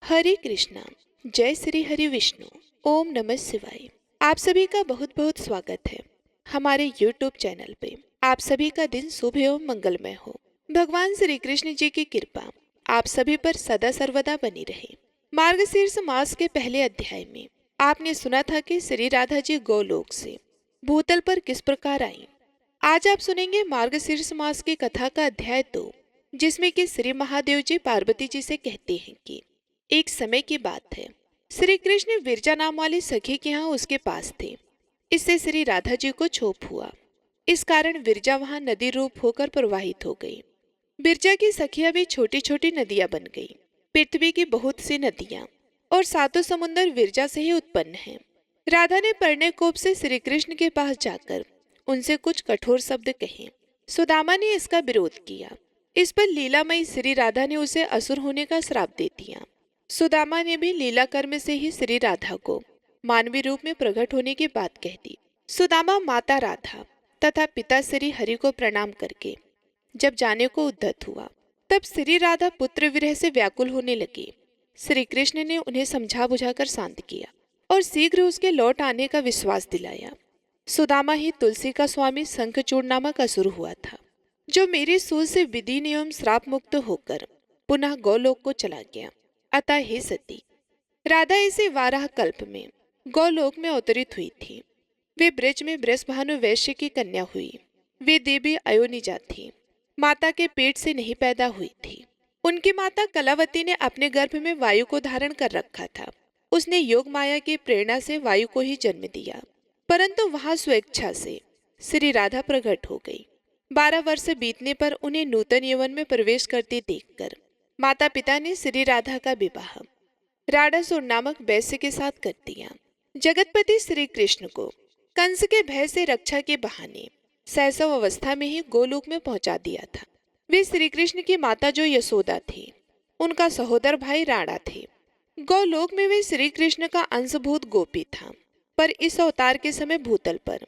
हरे कृष्णा। जय श्री हरि विष्णु। ओम नमः शिवाय। आप सभी का बहुत बहुत स्वागत है हमारे YouTube चैनल पे। आप सभी का दिन शुभ एवं मंगलमय हो। भगवान श्री कृष्ण जी की कृपा आप सभी पर सदा सर्वदा बनी रहे। मार्गशीर्ष मास के पहले अध्याय में आपने सुना था कि श्री राधा जी गोलोक से भूतल पर किस प्रकार आई। आज आप सुनेंगे मार्गशीर्ष मास की कथा का अध्याय 2, जिसमें कि श्री महादेव जी पार्वती जी से कहते हैं कि एक समय की बात है, श्री कृष्ण विरजा नाम वाली सखी के यहाँ उसके पास थे। इससे श्री राधा जी को क्षोभ हुआ। इस कारण विरजा वहां नदी रूप होकर प्रवाहित हो गई। विरजा की सखियां भी छोटी छोटी नदियां बन गई। पृथ्वी की बहुत सी नदियां और सातों समुद्र विरजा से ही उत्पन्न हैं। राधा ने परणे कोप से श्री कृष्ण के पास जाकर उनसे कुछ कठोर शब्द कहे। सुदामा ने इसका विरोध किया। इस पर लीलामयी श्री राधा ने उसे असुर होने का श्राप दे दिया। सुदामा ने भी लीला कर्म से ही श्री राधा को मानवीय रूप में प्रकट होने की बात कह दी। सुदामा माता राधा तथा पिता श्री हरि को प्रणाम करके जब जाने को उद्यत हुआ, तब श्री राधा पुत्र विरह से व्याकुल होने लगे। श्री कृष्ण ने उन्हें समझा बुझाकर शांत किया और शीघ्र उसके लौट आने का विश्वास दिलाया। सुदामा ही तुलसी का स्वामी शंखचूड़ नामक असुर हुआ था, जो मेरी सूझ से विधि एवं श्राप मुक्त होकर पुनः गोलोक को चला गया। अतः हे सती, राधा इसे वाराह कल्प में गोलोक में अवतरित हुई थी। वे ब्रज में बृषभानु वैश्य की कन्या हुई। वे देवी अयोनिजा थी, माता के पेट से नहीं पैदा हुई थी। उनकी माता कलावती ने अपने गर्भ में वायु को धारण कर रखा था। उसने योग माया की प्रेरणा से वायु को ही जन्म दिया, परंतु वहां स्वेच्छा से श्री राधा प्रकट हो गई। 12 वर्ष बीतने पर उन्हें नूतन यौवन में प्रवेश करते देखकर माता पिता ने श्री राधा का विवाह राडासुर नामक वैश्य के साथ कर दिया। जगतपति श्री कृष्ण को कंस के भय से रक्षा के बहाने शैशव अवस्था में ही गोलोक में पहुंचा दिया था। वे श्री कृष्ण की माता जो यशोदा थी, उनका सहोदर भाई राणा थे। गोलोक में वे श्री कृष्ण का अंशभूत गोपी था, पर इस अवतार के समय भूतल पर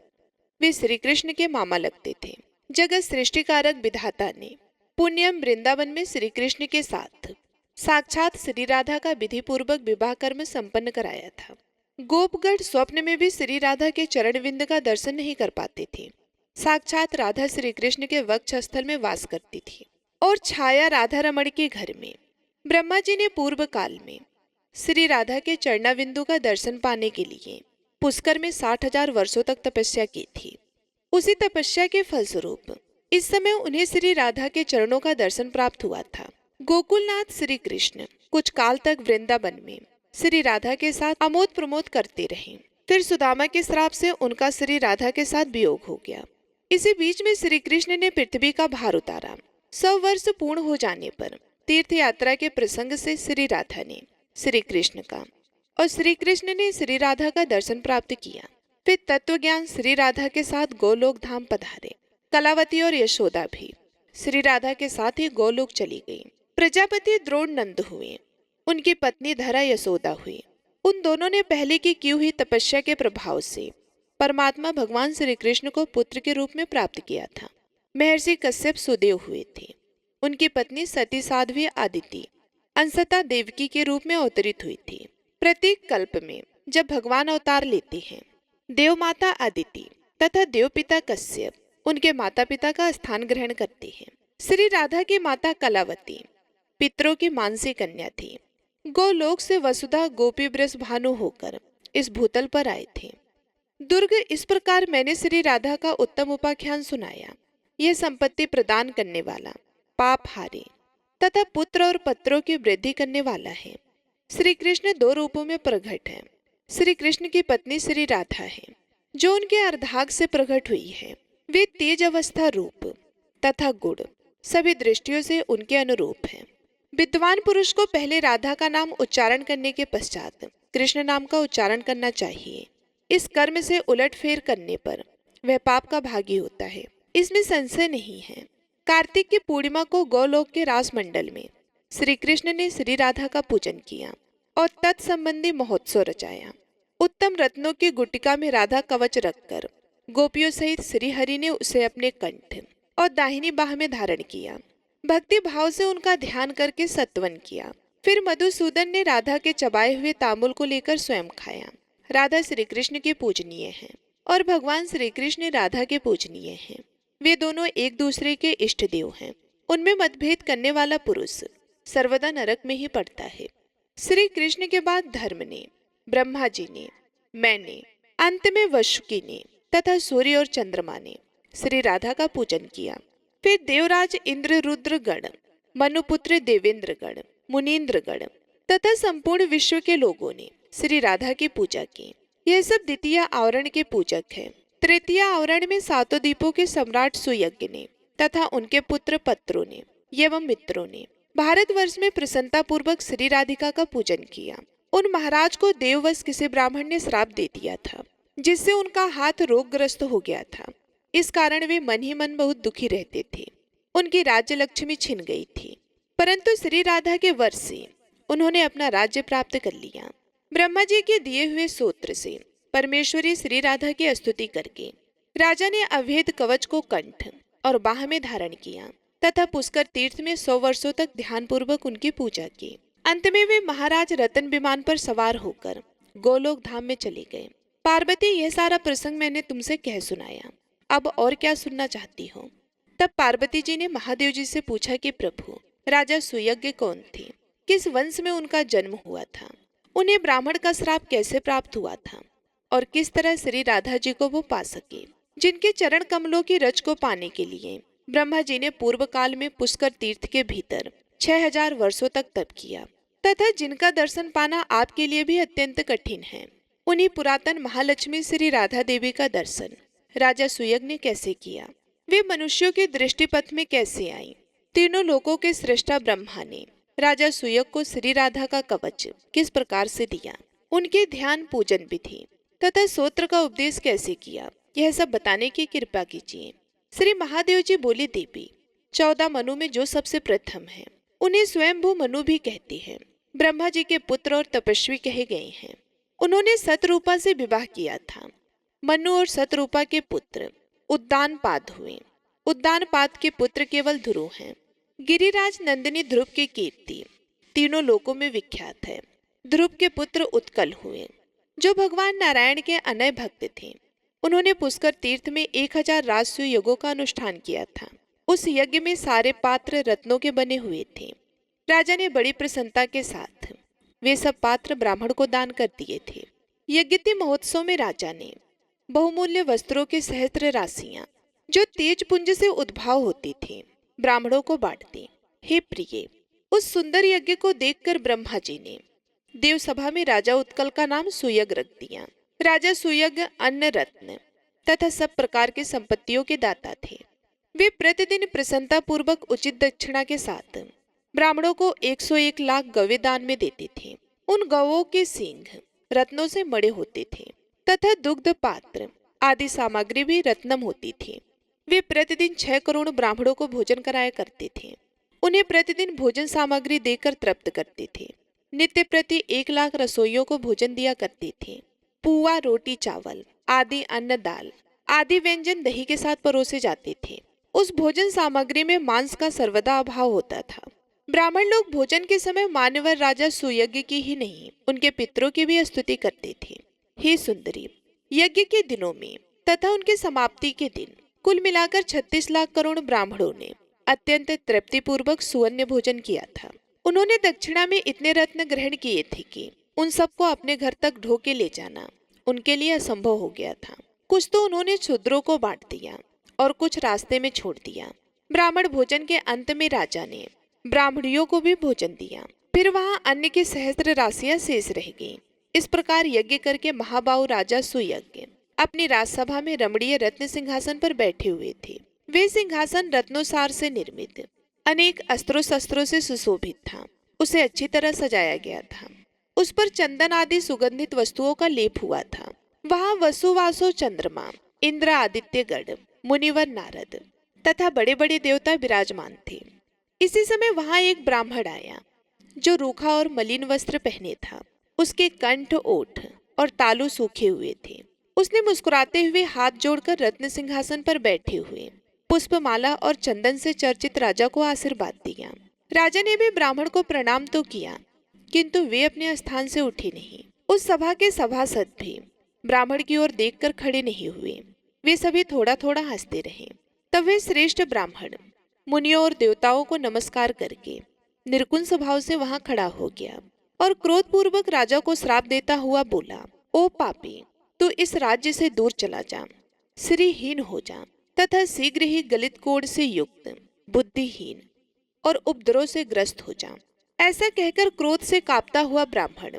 वे श्री कृष्ण के मामा लगते थे। जगत सृष्टिकारक विधाता ने पुण्यम वृंदावन में श्री कृष्ण के साथ साक्षात श्री राधा का विधि पूर्वक विवाह कर्म संपन्न कराया था। गोपगढ़ स्वप्न में भी श्री राधा के चरण विंद का दर्शन नहीं कर पाते थे। साक्षात राधा श्री कृष्ण के वक्ष स्थल में वास करती थी और छाया राधा रमण के घर में ब्रह्मा जी ने पूर्व काल में श्री राधा के चरणाविंदु का दर्शन पाने के लिए पुष्कर में 60,000 वर्षों तक तपस्या की थी। उसी तपस्या के फलस्वरूप इस समय उन्हें श्री राधा के चरणों का दर्शन प्राप्त हुआ था। गोकुलनाथ श्री कृष्ण कुछ काल तक वृंदावन में श्री राधा के साथ आमोद प्रमोद करते रहे। फिर सुदामा के श्राप से उनका श्री राधा के साथ वियोग हो गया। इसी बीच में श्री कृष्ण ने पृथ्वी का भार उतारा। 100 वर्ष पूर्ण हो जाने पर तीर्थ यात्रा के प्रसंग से श्री राधा ने श्री कृष्ण का और श्री कृष्ण ने श्री राधा का दर्शन प्राप्त किया। फिर तत्वज्ञान श्री राधा के साथ गोलोक धाम पधारे। कलावती और यशोदा भी श्री राधा के साथ ही गोलोक चली गई। प्रजापति द्रोण नंद हुए, उनकी पत्नी धरा यशोदा हुई। उन दोनों ने पहले की हुई तपस्या के प्रभाव से परमात्मा भगवान श्री कृष्ण को पुत्र के रूप में प्राप्त किया था। महर्षि कश्यप सुदेव हुए थे। उनकी पत्नी सती साध्वी आदिति अंशतः देवकी के रूप में अवतरित हुई थी। प्रत्येक कल्प में जब भगवान अवतार लेते हैं, देव माता आदिति तथा देव पिता कश्यप उनके माता पिता का स्थान ग्रहण करते हैं। श्री राधा की माता कलावती पितरों की मानसी कन्या थी। गोलोक से वसुधा गोपी वृषभानु होकर इस भूतल पर आए थे। दुर्ग इस प्रकार मैंने श्री राधा का उत्तम उपाख्यान सुनाया। यह संपत्ति प्रदान करने वाला, पाप हारे तथा पुत्र और पत्रों की वृद्धि करने वाला है। श्री कृष्ण 2 रूपों में प्रकट है। श्री कृष्ण की पत्नी श्री राधा है, जो उनके अर्धांग से प्रकट हुई है। वे तेज अवस्था, रूप तथा गुण सभी दृष्टियों से उनके अनुरूप हैं। विद्वान पुरुष को पहले राधा का नाम उच्चारण करने के पश्चात कृष्ण नाम का उच्चारण करना चाहिए। इस कर्म से उलटफेर करने पर वह पाप का भागी होता है, इसमें संशय नहीं है। कार्तिक की पूर्णिमा को गोलोक के रास मंडल में श्री कृष्ण ने श्री राधा का पूजन किया और तत्संबंधी महोत्सव रचाया। उत्तम रत्नों की गुटिका में राधा कवच रखकर गोपियों सहित श्री हरि ने उसे अपने कंठ और दाहिनी बाह में धारण किया। भक्ति भाव से उनका ध्यान करके सत्वन किया। फिर मधुसूदन ने राधा के चबाए हुए तांबुल को लेकर स्वयं खाया। राधा श्री कृष्ण के पूजनीय हैं और भगवान श्री कृष्ण राधा के पूजनीय हैं। वे दोनों एक दूसरे के इष्ट देव हैं। उनमें मतभेद करने वाला पुरुष सर्वदा नरक में ही पड़ता है। श्री कृष्ण के बाद धर्म ने, ब्रह्मा जी ने, मैंने, अंत में वसुकी ने तथा सूर्य और चंद्रमा ने श्री राधा का पूजन किया। फिर देवराज इंद्र, रुद्र गण, मनुपुत्र देवेंद्र गण, मुनीन्द्र गण तथा संपूर्ण विश्व के लोगों ने श्री राधा की पूजा की। यह सब द्वितीय आवरण के पूजक है। तृतीय आवरण में सातों द्वीपों के सम्राट सुयज्ञ ने तथा उनके पुत्र पत्रों ने एवं मित्रों ने भारतवर्ष में प्रसन्नता पूर्वक श्री राधिका का पूजन किया। उन महाराज को देववश किसी ब्राह्मण ने श्राप दे दिया था, जिससे उनका हाथ रोगग्रस्त हो गया था। इस कारण वे मन ही मन बहुत दुखी रहते थे। उनकी राज्य लक्ष्मी छिन गई थी, परंतु श्री राधा के वर्ष से उन्होंने अपना राज्य प्राप्त कर लिया। ब्रह्मा जी के दिए हुए सूत्र से परमेश्वरी श्री राधा की स्तुति करके राजा ने अभेद कवच को कंठ और बाह में धारण किया तथा पुष्कर तीर्थ में 100 वर्षों तक ध्यान पूर्वक उनकी पूजा की। अंत में वे महाराज रतन विमान पर सवार होकर गोलोक धाम में चले गए। पार्वती, यह सारा प्रसंग मैंने तुमसे कह सुनाया, अब और क्या सुनना चाहती हो? तब पार्वती जी ने महादेव जी से पूछा कि प्रभु, राजा सुयज्ञ कौन थे? किस वंश में उनका जन्म हुआ था? उन्हें ब्राह्मण का श्राप कैसे प्राप्त हुआ था? और किस तरह श्री राधा जी को वो पा सके, जिनके चरण कमलों की रज को पाने के लिए ब्रह्मा जी ने पूर्व काल में पुष्कर तीर्थ के भीतर 6000 वर्षों तक तप किया, तथा जिनका दर्शन पाना आपके लिए भी अत्यंत कठिन है। उन्हीं पुरातन महालक्ष्मी श्री राधा देवी का दर्शन राजा सुयज्ञ ने कैसे किया? वे मनुष्यों के दृष्टिपथ में कैसे आई? तीनों लोकों के सृष्टा ब्रह्मा ने राजा सुयज्ञ को श्री राधा का कवच किस प्रकार से दिया? उनके ध्यान पूजन विधि तथा सूत्र का उपदेश कैसे किया? यह सब बताने की कृपा कीजिए। श्री महादेव जी बोले, देवी, 14 मनु में जो सबसे प्रथम है उन्हें स्वयंभू मनु भी कहते हैं। ब्रह्मा जी के पुत्र और तपस्वी कहे गए हैं। उन्होंने सतरूपा से विवाह किया था। मनु और सतरूपा के पुत्र उद्दानपाद हुए। उद्दानपाद के पुत्र केवल ध्रुव हैं। गिरिराज नंदिनी ध्रुव की कीर्ति तीनों लोकों में विख्यात है। ध्रुव के पुत्र उत्कल हुए, जो भगवान नारायण के अनय भक्त थे। उन्होंने पुष्कर तीर्थ में 1000 राजसूय यज्ञों का अनुष्ठान किया था। उस यज्ञ में सारे पात्र रत्नों के बने हुए थे। राजा ने बड़ी प्रसन्नता के साथ वे सब पात्र ब्राह्मण को दान कर दिए थे। यज्ञति महोत्सव में राजा ने बहुमूल्य वस्त्रों के सहस्त्र राशियां, जो तेज पुंज से उद्भाव होती थी, ब्राह्मणों को बांट दी। हे प्रिय, उस सुंदर यज्ञ को देखकर ब्रह्मा जी ने देवसभा में राजा उत्कल का नाम सुयज्ञ रख दिया। राजा सुयज्ञ अन्न रत्न तथा सब प्रकार की संपत्तियों के दाता थे। वे प्रतिदिन प्रसन्नता पूर्वक उचित दक्षिणा के साथ ब्राह्मणों को 101 लाख गवे दान में देते थे। उन गवों के सींग रत्नों से मड़े होते थे तथा दुग्ध पात्र आदि सामग्री भी रत्नम होती थी। वे प्रतिदिन 6 करोड़ ब्राह्मणों को भोजन कराया करते थे। उन्हें प्रतिदिन भोजन सामग्री देकर तृप्त करते थे। नित्य प्रति 1 लाख रसोइयों को भोजन दिया करते थे। पुआ, रोटी, चावल आदि अन्न, दाल आदि व्यंजन दही के साथ परोसे जाते थे। उस भोजन सामग्री में मांस का सर्वदा अभाव होता था। ब्राह्मण लोग भोजन के समय मान्यवर राजा सुयज्ञ की ही नहीं, उनके पितरों की भी स्तुति करते थे। हे सुंदरी, यज्ञ के दिनों में तथा उनके समाप्ति के दिन कुल मिलाकर 36 लाख करोड़ ब्राह्मणों ने अत्यंत तृप्तिपूर्वक सुवर्ण भोजन किया था। उन्होंने दक्षिणा में इतने रत्न ग्रहण किए थे कि उन सबको अपने घर तक ढो के ले जाना उनके लिए असंभव हो गया था। कुछ तो उन्होंने शूद्रों को बांट दिया और कुछ रास्ते में छोड़ दिया। ब्राह्मण भोजन के अंत में राजा ने ब्राह्मणियों को भी भोजन दिया। फिर वहां अन्न की सहस्त्र राशियां शेष रह गईं। इस प्रकार यज्ञ करके महाबाहु राजा सुयज्ञ अपनी राजसभा में रमणीय रत्न सिंहासन पर बैठे हुए थे। वे सिंहासन रत्नोसार से निर्मित अनेक अस्त्रों शस्त्रों से सुशोभित था। उसे अच्छी तरह सजाया गया था। उस पर चंदन आदि सुगंधित वस्तुओं का लेप हुआ था। वहां वसुवासो, चंद्रमा, इंद्र, आदित्य गण, मुनिवर, नारद तथा बड़े बड़े देवता विराजमान थे। इसी समय वहां एक ब्राह्मण आया, जो रूखा और मलिन वस्त्र पहने था। उसके कंठ, ओठ और तालू सूखे हुए थे। उसने मुस्कुराते हुए हाथ जोड़कर रत्न सिंहासन पर बैठे हुए पुष्पमाला और चंदन से चर्चित राजा को आशीर्वाद दिया। राजा ने भी ब्राह्मण को प्रणाम तो किया, किंतु वे अपने स्थान से उठे नहीं। उस सभा के सभासद भी ब्राह्मण की ओर देखकर खड़े नहीं हुए। वे सभी थोड़ा थोड़ा हंसते रहे। तब वे श्रेष्ठ ब्राह्मण मुनियों और देवताओं को नमस्कार करके निर्कुल स्वभाव से वहां खड़ा हो गया और क्रोधपूर्वक राजा को श्राप देता हुआ बोला, ओ पापी, तू इस राज्य से दूर चला जा, श्रीहीन हो जा तथा शीघ्र ही गलित कोढ़ से युक्त, बुद्धिहीन और उपद्रव से ग्रस्त हो जा। ऐसा कहकर क्रोध से कांपता हुआ ब्राह्मण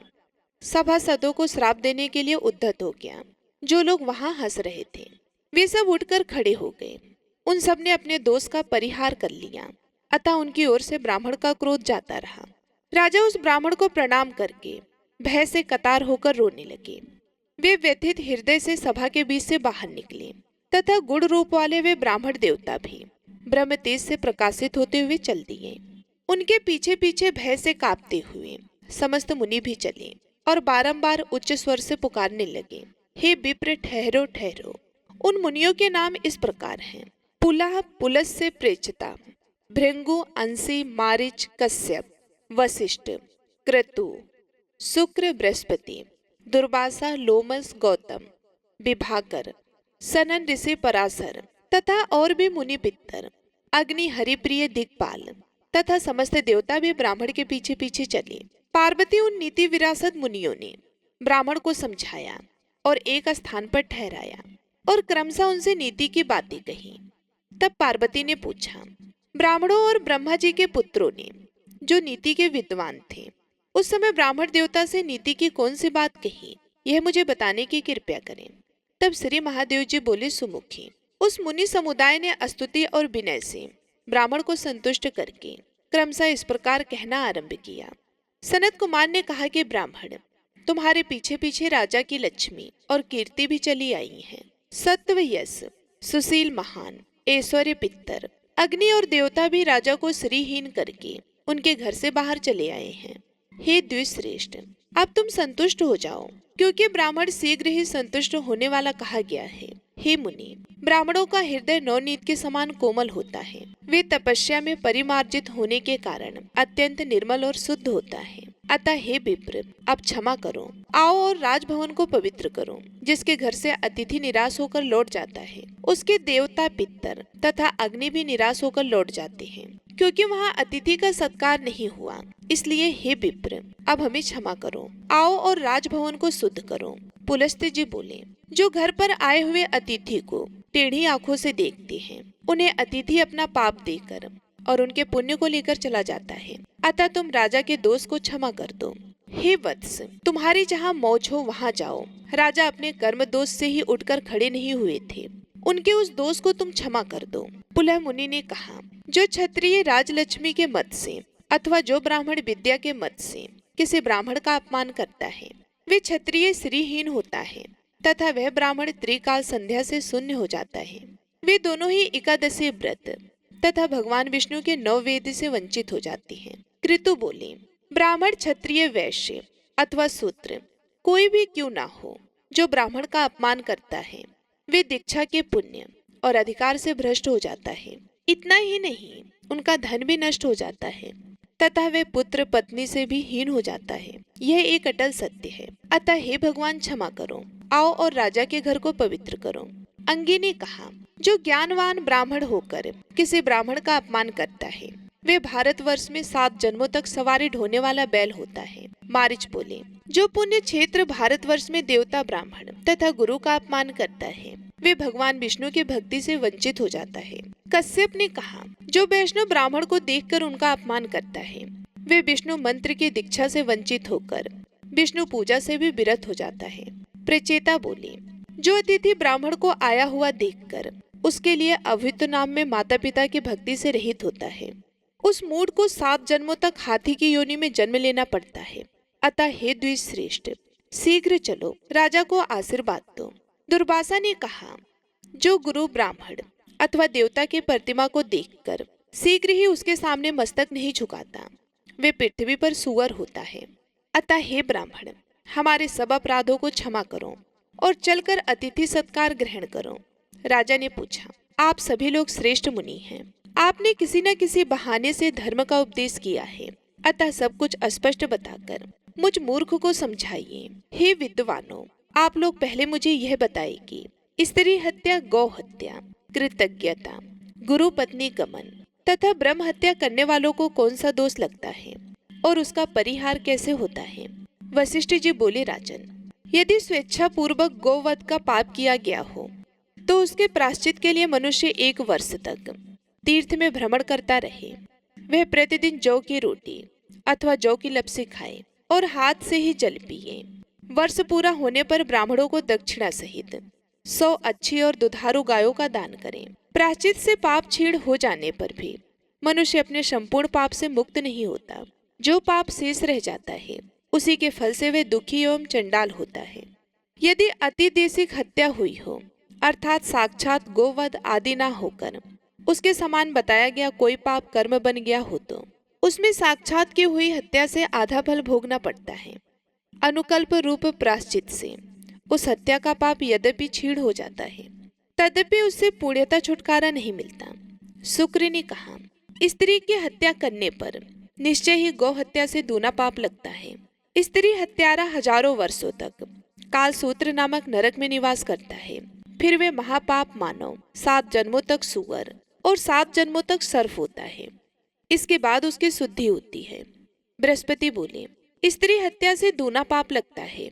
सभासदों को श्राप देने के लिए उद्यत हो गया। जो लोग वहां हंस रहे थे वे सब उठकर खड़े हो गए। उन सब ने अपने दोष का परिहार कर लिया, अतः उनकी ओर से ब्राह्मण का क्रोध जाता रहा। राजा उस ब्राह्मण को प्रणाम करके भय से कतार होकर रोने लगे। वे व्यथित हृदय से सभा के बीच से बाहर निकले तथा गुण रूप वाले वे ब्राह्मण देवता भी ब्रह्म तेज से प्रकाशित होते हुए चल दिए। उनके पीछे पीछे भय से कांपते हुए समस्त मुनि भी चले और बारंबार उच्च स्वर से पुकारने लगे, हे विप्र, ठहरो ठहरो। उन मुनियों के नाम इस प्रकार हैं, पुलह पुलस्य प्रेचता, भृंगु, अंसी, मारिच, कश्यप, वशिष्ठ, क्रतु, शुक्र, बृहस्पति, दुर्वासा, लोमस, गौतम, विभाकर, सनन ऋषि, पराशर तथा और भी मुनि पितर, अग्नि, हरिप्रिय, दिक्पाल तथा समस्त देवता भी ब्राह्मण के पीछे पीछे चले। पार्वती उन नीति विरासत मुनियों ने ब्राह्मण को समझाया और एक स्थान पर ठहराया और क्रमशः उनसे नीति की बातें कही। तब पार्वती ने पूछा, ब्राह्मणों और ब्रह्मा जी के पुत्रों ने जो नीति के विद्वान थे उस समय ब्राह्मण देवता से नीति की कौन सी बात कही, यह मुझे बताने की कृपया करें। तब श्री महादेव जी बोले, सुमुखी, उस मुनि समुदाय ने स्तुति और विनय से ब्राह्मण को संतुष्ट करके क्रमशः इस प्रकार कहना आरंभ किया। सनत कुमार ने कहा कि ब्राह्मण, तुम्हारे पीछे पीछे राजा की लक्ष्मी और कीर्ति भी चली आई है। सत्व, यश, सुशील, महान, ऐश्वर्य, पितर, अग्नि और देवता भी राजा को श्रीहीन करके उनके घर से बाहर चले आए हैं। हे द्विश्रेष्ठ, अब तुम संतुष्ट हो जाओ, क्योंकि ब्राह्मण शीघ्र ही संतुष्ट होने वाला कहा गया है। हे मुनि, ब्राह्मणों का हृदय नवनीत के समान कोमल होता है। वे तपस्या में परिमार्जित होने के कारण अत्यंत निर्मल और शुद्ध होता है। अतः हे विप्र, अब क्षमा करो, आओ और राजभवन को पवित्र करो। जिसके घर से अतिथि निराश होकर लौट जाता है उसके देवता, पितर तथा अग्नि भी निराश होकर लौट जाते हैं, क्योंकि वहाँ अतिथि का सत्कार नहीं हुआ। इसलिए हे विप्र, अब हमें क्षमा करो, आओ और राजभवन को शुद्ध करो। पुलस्त्य जी बोले, जो घर पर आए हुए अतिथि को टेढ़ी आंखों से देखते हैं उन्हें अतिथि अपना पाप देकर और उनके पुण्य को लेकर चला जाता है। अतः तुम राजा के दोष को क्षमा कर दो। हे वत्स, तुम्हारी जहाँ मौज हो वहाँ जाओ। राजा अपने कर्म दोष से ही उठकर खड़े नहीं हुए थे, उनके उस दोष को तुम क्षमा कर दो। पुलह मुनि ने कहा, जो क्षत्रिय राजलक्ष्मी के मत से अथवा जो ब्राह्मण विद्या के मत से किसी ब्राह्मण का अपमान करता है वे क्षत्रिय श्रीहीन होता है तथा वह ब्राह्मण त्रिकाल संध्या से शून्य हो जाता है। वे दोनों ही एकादशी व्रत तथा भगवान विष्णु के नौ वेद से वंचित हो जाते हैं। क्रतु बोले, ब्राह्मण, क्षत्रिय, वैश्य अथवा शूद्र कोई भी क्यों ना हो, जो ब्राह्मण का अपमान करता है वे दीक्षा के पुण्य और अधिकार से भ्रष्ट हो जाता है। इतना ही नहीं, उनका धन भी नष्ट हो जाता है तथा वे पुत्र पत्नी से भी हीन हो जाता है। यह एक अटल सत्य है। अतः हे भगवान, क्षमा करो, आओ और राजा के घर को पवित्र करो। अंगी ने कहा, जो ज्ञानवान ब्राह्मण होकर किसी ब्राह्मण का अपमान करता है वे भारतवर्ष में 7 जन्मों तक सवारी ढोने वाला बैल होता है। मारिच बोले, जो पुण्य क्षेत्र भारतवर्ष में देवता, ब्राह्मण तथा गुरु का अपमान करता है वे भगवान विष्णु की भक्ति से वंचित हो जाता है। कश्यप ने कहा, जो वैष्णव ब्राह्मण को देखकर उनका अपमान करता है वे विष्णु मंत्र की दीक्षा से वंचित होकर विष्णु पूजा से भी विरत हो जाता है। प्रचेता बोले, जो अतिथि ब्राह्मण को आया हुआ देखकर उसके लिए अभित नाम में माता पिता की भक्ति से रहित होता है उस मूढ़ को 7 जन्मों तक हाथी की योनि में जन्म लेना पड़ता है। अतः हे द्विश्रेष्ठ, शीघ्र चलो, राजा को आशीर्वाद दो। दुर्वासा ने कहा, जो गुरु ब्राह्मण अथवा देवता की प्रतिमा को देखकर शीघ्र ही उसके सामने मस्तक नहीं झुकाता वे पृथ्वी पर सुअर होता है। अतः हे ब्राह्मण, हमारे सब अपराधों को क्षमा करो और चलकर अतिथि सत्कार ग्रहण करो। राजा ने पूछा, आप सभी लोग श्रेष्ठ मुनि हैं, आपने किसी न किसी बहाने से धर्म का उपदेश किया है, अतः सब कुछ स्पष्ट बताकर मुझ मूर्ख को समझाइए। हे विद्वानों, आप लोग पहले मुझे यह बताइए कि स्त्री हत्या, गौ हत्या, कृतज्ञता, गुरु पत्नी गमन तथा ब्रह्म हत्या करने वालों को कौन सा दोष लगता है और उसका परिहार कैसे होता है। वशिष्ठ जी बोले, राजन, यदि स्वेच्छा पूर्वक गोवध का पाप किया गया हो तो उसके प्रायश्चित के लिए मनुष्य 1 वर्ष तक तीर्थ में भ्रमण करता रहे। वह प्रतिदिन जौ की रोटी अथवा जौ की लपसी खाए और हाथ से ही जल पिए। वर्ष पूरा होने पर ब्राह्मणों को दक्षिणा सहित 100 अच्छी और दुधारू गायों का दान करें। प्रायश्चित से पाप क्षीण हो जाने पर भी मनुष्य अपने संपूर्ण पाप से मुक्त नहीं होता। जो पाप शेष रह जाता है उसी के फल से वह दुखी एवं चंडाल होता है। यदि अति देशिक हत्या हुई हो, अर्थात साक्षात गोवध आदि ना होकर उसके समान बताया गया कोई पाप कर्म बन गया हो तो उसमें साक्षात की हुई हत्या से आधा फल भोगना पड़ता है। अनुकल्प रूप प्रायश्चित से उस हत्या का पाप यद्यपि क्षीण हो जाता है, तद्यपि उससे पुण्यता छुटकारा नहीं मिलता। शुक्र ने कहा, स्त्री की हत्या करने पर निश्चय ही गौ हत्या से दूना पाप लगता है। स्त्री हत्यारा हजारों वर्षों तक कालसूत्र नामक नरक में निवास करता है। फिर वे महापाप मानव 7 जन्मों तक सुअर और 7 जन्मों तक सर्प होता है। इसके बाद उसकी शुद्धि होती है। बृहस्पति बोले, स्त्री हत्या से दूना पाप लगता है।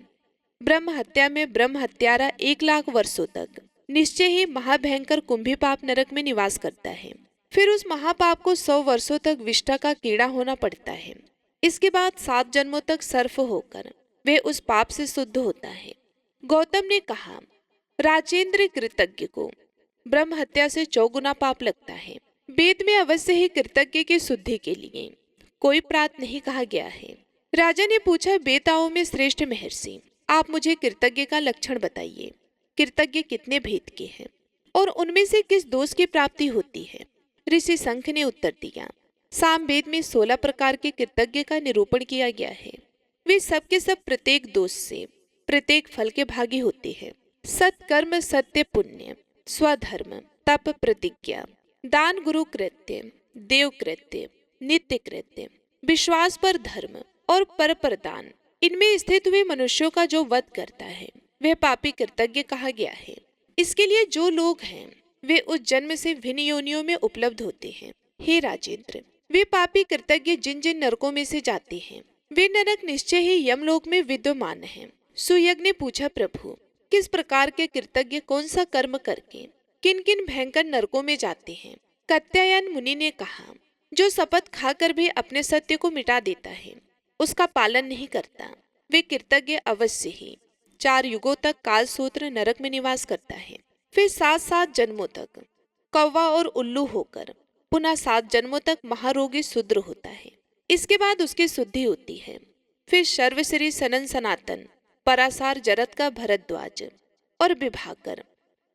ब्रह्म हत्या में ब्रह्म हत्यारा 1,00,000 वर्षों तक निश्चय ही महाभयंकर कुंभी पाप नरक में निवास करता है। फिर उस महापाप को 100 वर्षों तक विष्ठा का कीड़ा होना पड़ता है। इसके बाद 7 जन्मों तक सर्प होकर वे उस पाप से शुद्ध होता है। गौतम ने कहा, राजेंद्र, कृतज्ञ को ब्रह्म हत्या से 4 पाप लगता है। वेद में अवश्य ही कृतज्ञ की शुद्धि के लिए कोई प्रात नहीं कहा गया है। राजा ने पूछा, बेताओं में श्रेष्ठ महर्षि, आप मुझे कृतज्ञ का लक्षण बताइए। कृतज्ञ कितने भेद के हैं और उनमें से किस दोष की प्राप्ति होती है। ऋषि शंख ने उत्तर दिया, सामवेद में 16 प्रकार के कृतज्ञ का निरूपण किया गया है। वे सब के सब प्रत्येक दोष से प्रत्येक फल के भागी होते हैं। सत्कर्म, सत्य, पुण्य, स्वधर्म, तप, प्रतिज्ञा, दान, गुरु कृत्य, देव कृत्य, नित्य कृत्य, विश्वास पर धर्म और पर दान, इनमें स्थित हुए मनुष्यों का जो वध करता है वह पापी कृतज्ञ कहा गया है। इसके लिए जो लोग हैं वे उस जन्म से भिन्न योनियों में उपलब्ध होते हैं। हे राजेंद्र, वे पापी कृतज्ञ जिन जिन नरकों में से जाते हैं वे नरक निश्चय ही यमलोक में विद्यमान हैं। सुयज्ञ ने पूछा, प्रभु, किस प्रकार के कृतज्ञ कौन सा कर्म करके किन किन भयंकर नरकों में जाते हैं। कात्यायन मुनि ने कहा, जो शपथ खाकर भी अपने सत्य को मिटा देता है, उसका पालन नहीं करता, वे कृतज्ञ अवश्य ही 4 युगों तक कालसूत्र नरक में निवास करता है। फिर 7 जन्मों तक कौवा और उल्लू होकर पुनः 7 जन्मों तक महारोगी शूद्र होता है। इसके बाद उसकी शुद्धि होती है। फिर सर्वश्री सनन सनातन परासार जरत का भरद्वाज और विभाकर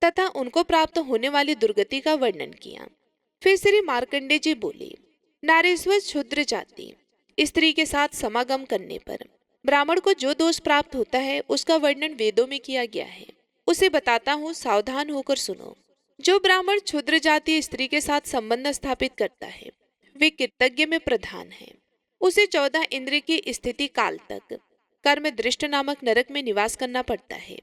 तथा उनको प्राप्त होने वाली दुर्गति का वर्णन किया। फिर श्री मार्कंडे जी बोले, नारीश्वर क्षुद्र जाति स्त्री के साथ समागम करने पर ब्राह्मण को जो दोष प्राप्त होता है उसका वर्णन वेदों में किया गया है। उसे बताता हूँ, सावधान होकर सुनो। जो ब्राह्मण क्षुद्र जाति स्त्री के साथ संबंध स्थापित करता है वे कृतज्ञ में प्रधान है। उसे 14 इंद्रिय की स्थिति काल तक कर्म दृष्ट नामक नरक में निवास करना पड़ता है।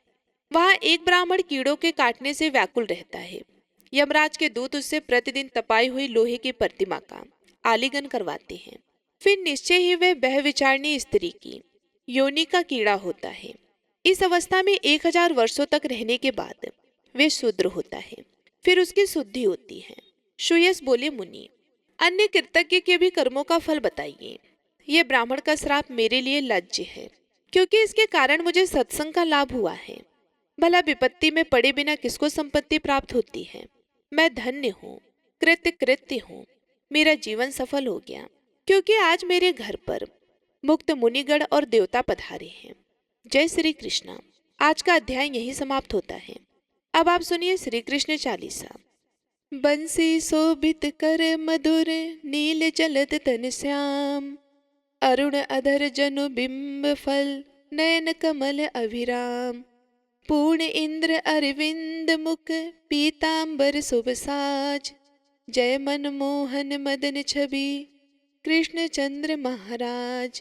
वहाँ एक ब्राह्मण कीड़ों के काटने से व्याकुल रहता है। यमराज के दूत उससे प्रतिदिन तपाई हुई लोहे की प्रतिमा का आलिंगन करवाते हैं। फिर निश्चय ही वह बहविचारणी स्त्री की योनि का कीड़ा होता है। इस अवस्था में 1000 वर्षों तक रहने के बाद वे शूद्र होता है। फिर उसकी शुद्धि होती है। सुयस बोले, मुनि, अन्य कृतज्ञ के भी कर्मों का फल बताइए। ये ब्राह्मण का श्राप मेरे लिए लज्ज है, क्योंकि इसके कारण मुझे सत्संग का लाभ हुआ है। भला विपत्ति में पड़े बिना किसको संपत्ति प्राप्त होती है। मैं धन्य हूँ, कृत्य हूँ, मेरा जीवन सफल हो गया, क्योंकि आज मेरे घर पर मुक्त मुनिगण और देवता पधारे हैं। जय श्री कृष्णा। आज का अध्याय यही समाप्त होता है। अब आप सुनिए श्री कृष्ण चालीसा। बंसी शोभित कर मधुर नील जलद तन श्याम, अरुण अधर जनु बिंब फल नयन कमल अभिराम, पूर्ण इंद्र अरविंद मुख पीतांबर शुभ साज, जय मन मोहन मदन छवि कृष्णचंद्र महाराज।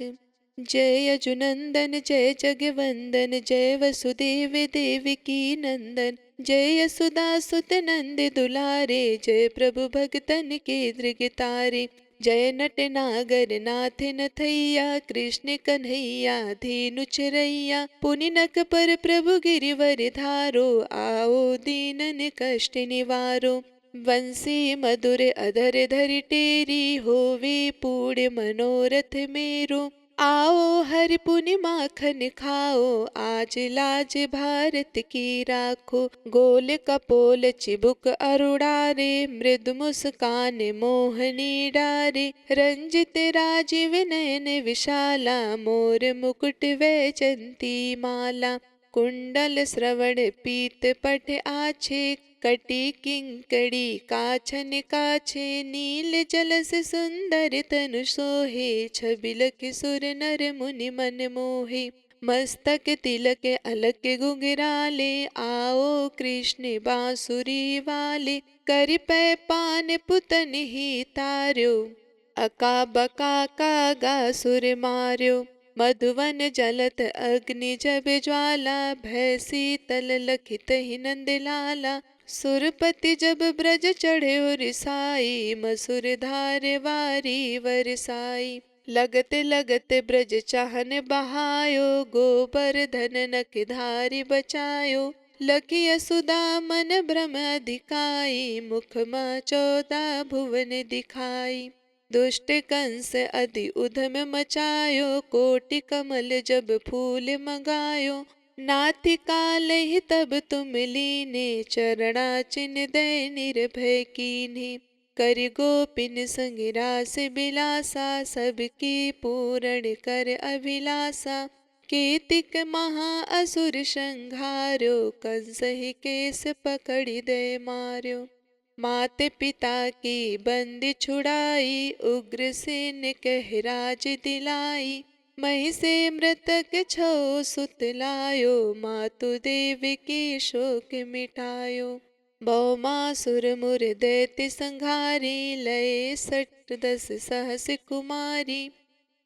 जय अजुनंदन जय जगवंदन जय वसुदेव देवकी नंदन। जय यशोदा सुत नंद दुलारे जय प्रभु भगतन के दृगतारे। जय नट नागर नाथ नथैया कृष्ण कन्हैया धेनु चरैया। पुनि नक पर प्रभु गिरिवर धारो आओ दीनन कष्ट निवारो। वंशी मधुर अधर धरि टेरी होवे पूर्ण मनोरथ मेरो। आओ हरि पुनि माखन खाओ आज लाज भारत की राखो। गोल कपोल चिबुक अरुड़ारे मृदु मुस्कान मोहनी डारे। रंजित राजीव नयन विशाला मोर मुकुट वैजंती माला। कुंडल श्रवण पीत पट आछे कटी किंकड़ी काछन काछे। नील जलस सुंदर तनु सोहे छबिलक सुर नर मुनि मन मोहे। मस्तक तिलक अलक घुंघराले आओ कृष्ण बांसुरी वाले। कर पै पान पुतन ही तार्यो अका बका कागा सुर मार्यो। मधुवन जलत अग्नि जब ज्वाला भय शीतल लखित ही नंद लाला। सुरपति जब ब्रज चढ़े रिसाई मसुर धार वारी वरसाई। लगत लगत ब्रज चाहन बहायो गोवर्धन नख धारी बचायो। लखी यशोदा मन भ्रम अधिकाई मुख मां 14 भुवन दिखाई। दुष्ट कंस अति उधम मचायो कोटि कमल जब फूल मंगायो। नाथि काल ही तब तुम लीने चरणा चिन्ह दे निर्भय कीन्हे। कर गोपिन संग रास बिलासा सबकी पूर्ण कर अभिलाषा। केतिक महा असुर संहार्यो कंस ही केस पकड़ी दे मार्यो। मात पिता की बंदी छुड़ाई उग्रसेन कह राज दिलाई। मही से मृतक छो सुत लायो मातु देव की शोक मिटायो। भौमासुर मुर दैत्य संघारी लय 10 सहस कुमारी।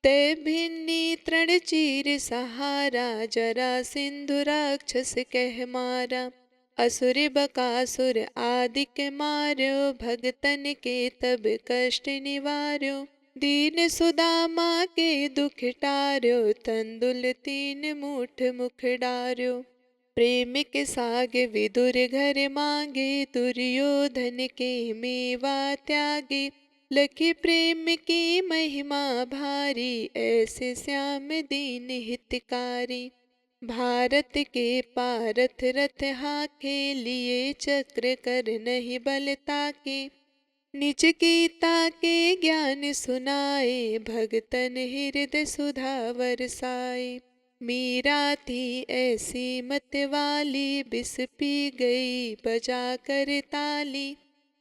ते भिन्नी तृण चीर सहारा जरा सिंधु राक्षस कह मारा। असुर बकासुर आदि के मार्यो भगतन के तब कष्ट निवार्यो। दीन सुदामा के दुख टार्यो तंदुल 3 मूठ मुख डार्यो। प्रेम के साग विदुर घर मांगे दुर्योधन के मेवा त्यागे। लखी प्रेम की महिमा भारी ऐसे श्याम दीन हितकारी। भारत के पारथ रथ हाके लिए चक्र कर नहीं बल ताके। निज गीता के ज्ञान सुनाए भगतन हृदय सुधा बरसाए। मीरा थी ऐसी मत वाली बिस पी गई बजा कर ताली।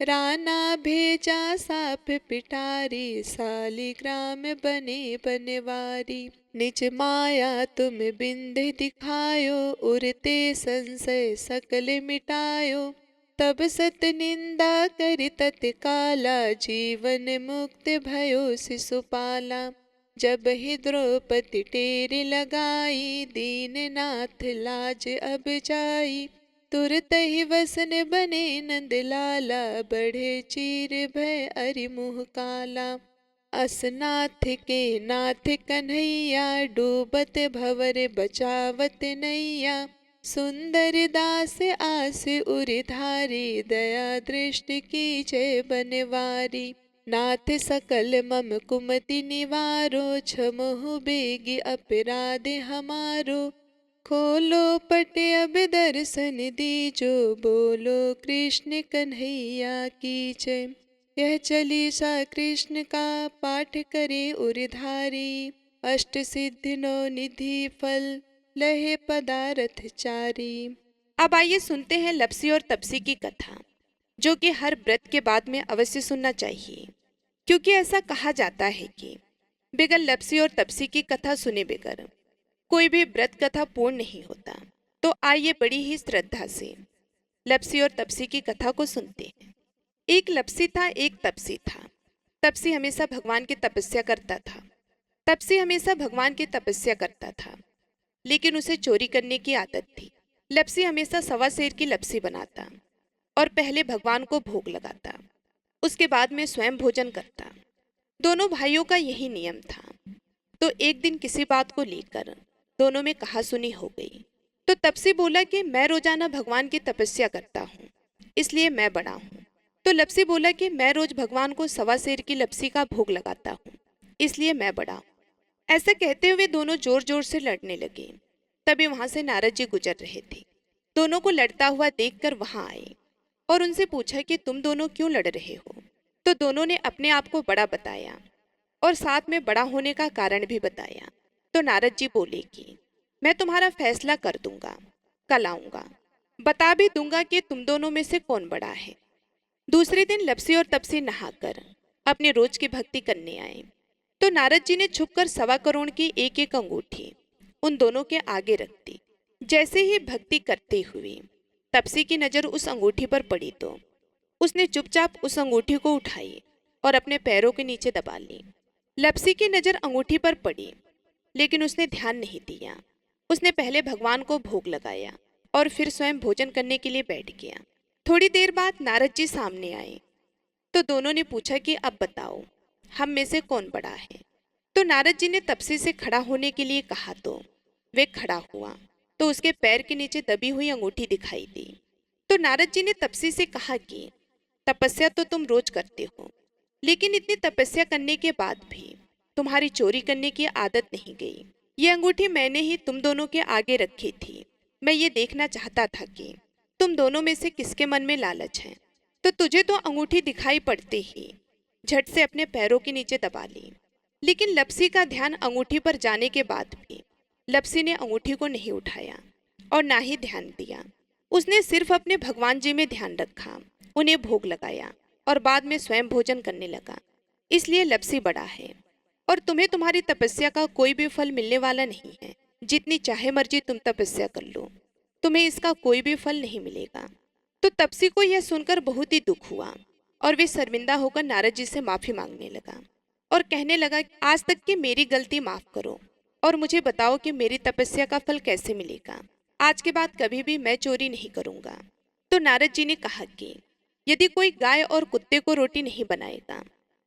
राना भेजा साप पिटारी सालिग्राम बने बनवारी। निज माया तुम बिंद दिखायो उरते संशय सकल मिटायो। तब सत निंदा करि तत्काला जीवन मुक्त भयो शिशुपाला। जब ही द्रौपदी टेर लगाई दीननाथ लाज अब जाई। तुरत ही वसन बने नंद लाला बढ़े चीर भय अरि मुह काला। असनाथ के नाथ कन्हैया डूबत भवर बचावत नैया। सुंदर दास आस उरिधारी दया दृष्टि की जय बनवारी। नाथ सकल मम कुमति निवारो क्षमहु बेगी अपराध हमारो। खोलो पट अब दर्शन दीजो बोलो कृष्ण कन्हैया की जय। यह चालीसा कृष्ण का पाठ करे उरिधारी। अष्ट सिद्धि 9 निधि फल लहे पदारथ चारी। अब आइए सुनते हैं लप्सी और तपसी की कथा, जो कि हर व्रत के बाद में अवश्य सुनना चाहिए, क्योंकि ऐसा कहा जाता है कि बगैर लप्सी और तपसी की कथा सुने बगैर कोई भी व्रत कथा पूर्ण नहीं होता। तो आइए बड़ी ही श्रद्धा से लप्सी और तपसी की कथा को सुनते हैं। एक लप्सी था, एक तपसी था। तपसी हमेशा भगवान की तपस्या करता था। तपसी हमेशा भगवान की तपस्या करता था, लेकिन उसे चोरी करने की आदत थी। लपसी हमेशा सवा सेर की लपसी बनाता और पहले भगवान को भोग लगाता, उसके बाद में स्वयं भोजन करता। दोनों भाइयों का यही नियम था। तो एक दिन किसी बात को लेकर दोनों में कहासुनी हो गई। तो तपसी बोला कि मैं रोजाना भगवान की तपस्या करता हूँ, इसलिए मैं बड़ा हूँ। तो लपसी बोला कि मैं रोज भगवान को सवा सेर की लपसी का भोग लगाता हूँ, इसलिए मैं बड़ा हूँ। ऐसा कहते हुए दोनों जोर जोर से लड़ने लगे। तभी वहां से नारद जी गुजर रहे थे। दोनों को लड़ता हुआ देखकर वहां आए और उनसे पूछा कि तुम दोनों क्यों लड़ रहे हो। तो दोनों ने अपने आप को बड़ा बताया और साथ में बड़ा होने का कारण भी बताया। तो नारद जी बोले कि मैं तुम्हारा फैसला कर दूंगा, कल आऊंगा, बता भी दूंगा कि तुम दोनों में से कौन बड़ा है। दूसरे दिन लपसी और तपसी नहाकर अपने रोज की भक्ति करने आए। तो नारद जी ने छुपकर 1.25 करोड़ की एक एक अंगूठी उन दोनों के आगे रख दी। जैसे ही भक्ति करते हुए तपसी की नजर उस अंगूठी पर पड़ी तो उसने चुपचाप उस अंगूठी को उठाई और अपने पैरों के नीचे दबा ली। लपसी की नजर अंगूठी पर पड़ी, लेकिन उसने ध्यान नहीं दिया। उसने पहले भगवान को भोग लगाया और फिर स्वयं भोजन करने के लिए बैठ गया। थोड़ी देर बाद नारद जी सामने आए। तो दोनों ने पूछा कि अब बताओ, हम में से कौन बड़ा है। तो नारद जी ने तपसी से खड़ा होने के लिए कहा तो वे खड़ा हुआ। तो उसके पैर के नीचे दबी हुई अंगूठी दिखाई दी। तो नारद जी ने तपसी से कहा कि तपस्या तो तुम रोज करते हो, लेकिन इतनी तपस्या करने के बाद भी तुम्हारी चोरी करने की आदत नहीं गई। ये अंगूठी मैंने ही तुम दोनों के आगे रखी थी। मैं ये देखना चाहता था कि तुम दोनों में से किसके मन में लालच है। तो तुझे तो अंगूठी दिखाई पड़ते ही झट से अपने पैरों के नीचे दबा ली। लेकिन लपसी का ध्यान अंगूठी पर जाने के बाद भी लपसी ने अंगूठी को नहीं उठाया और ना ही ध्यान दिया। उसने सिर्फ अपने भगवान जी में ध्यान रखा, उन्हें भोग लगाया और बाद में स्वयं भोजन करने लगा। इसलिए लपसी बड़ा है और तुम्हें तुम्हारी तपस्या का कोई भी फल मिलने वाला नहीं है। जितनी चाहे मर्जी तुम तपस्या कर लो, तुम्हें इसका कोई भी फल नहीं मिलेगा। तो तपसी को यह सुनकर बहुत ही दुख हुआ और वे शर्मिंदा होकर नारद जी से माफी मांगने लगा और कहने लगा, आज तक की मेरी गलती माफ करो और मुझे बताओ कि मेरी तपस्या का फल कैसे मिलेगा। आज के बाद कभी भी मैं चोरी नहीं करूंगा। तो नारद जी ने कहा कि यदि कोई गाय और कुत्ते को रोटी नहीं बनाएगा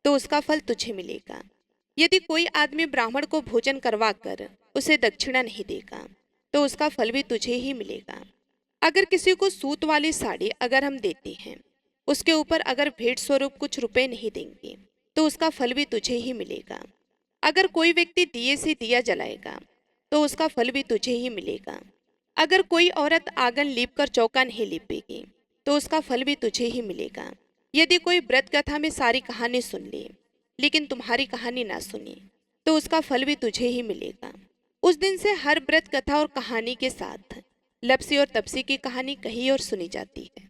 तो उसका फल तुझे मिलेगा। यदि कोई आदमी ब्राह्मण को भोजन करवा कर उसे दक्षिणा नहीं देगा तो उसका फल भी तुझे ही मिलेगा। अगर किसी को सूत वाली साड़ी अगर हम देते हैं, उसके ऊपर अगर भेंट स्वरूप कुछ रुपए नहीं देंगे तो उसका फल भी तुझे ही मिलेगा। अगर कोई व्यक्ति दिए से दिया जलाएगा तो उसका फल भी तुझे ही मिलेगा। अगर कोई औरत आंगन लीप कर चौका नहीं लीपेगी तो उसका फल भी तुझे ही मिलेगा। यदि कोई व्रत कथा में सारी कहानी सुन ले लेकिन तुम्हारी कहानी ना सुने तो उसका फल भी तुझे ही मिलेगा। उस दिन से हर व्रत कथा और कहानी के साथ लपसी और तपसी की कहानी कही और सुनी जाती है।